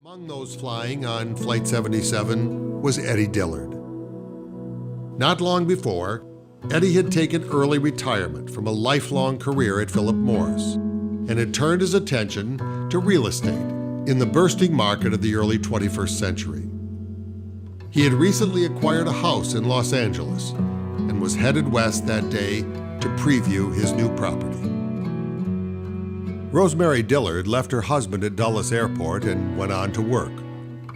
Among those flying on Flight 77 was Eddie Dillard. Not long before, Eddie had taken early retirement from a lifelong career at Philip Morris and had turned his attention to real estate in the bursting market of the early 21st century. He had recently acquired a house in Los Angeles and was headed west that day to preview his new property. Rosemary Dillard left her husband at Dulles Airport and went on to work,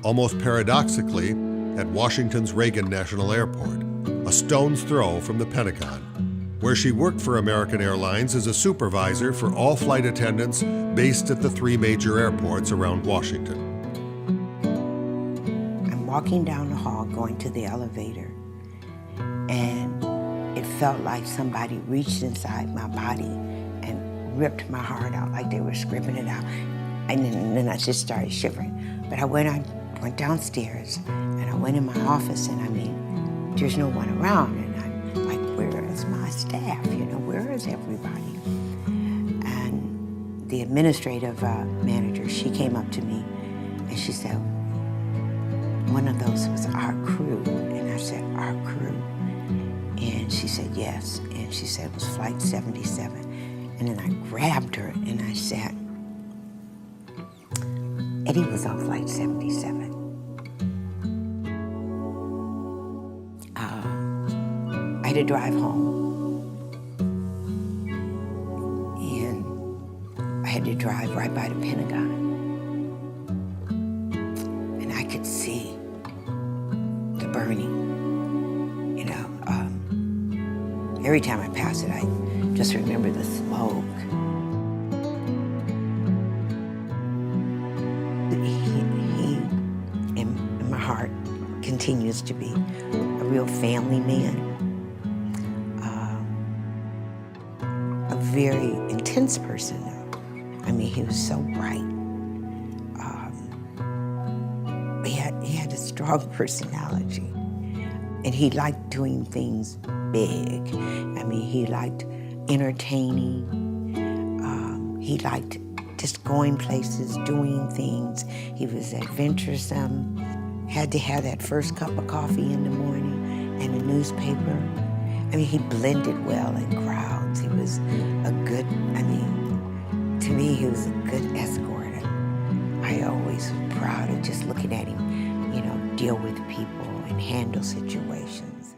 almost paradoxically, at Washington's Reagan National Airport, a stone's throw from the Pentagon, where she worked for American Airlines as a supervisor for all flight attendants based at the three major airports around Washington. I'm walking down the hall going to the elevator, and it felt like somebody reached inside my body and ripped my heart out like they were scraping it out. And then I just started shivering. But I went downstairs and I went in my office, and there's no one around. And I'm like, where is my staff? Where is everybody? And the administrative manager, she came up to me and she said, one of those was our crew. And I said, our crew? And she said, yes. And she said it was Flight 77. And then I grabbed her and I said, Eddie was on Flight 77. I had to drive home. And I had to drive right by the Pentagon. And I could see the burning. Every time I pass it, I just remember the smoke. He in my heart, continues to be a real family man. A very intense person, though. He was so bright. He had a strong personality. And he liked doing things big. He liked entertaining. He liked just going places, doing things. He was adventuresome. Had to have that first cup of coffee in the morning and a newspaper. He blended well in crowds. He was a good, to me, he was a good escort. And I always was proud of just looking at him, deal with people and handle situations.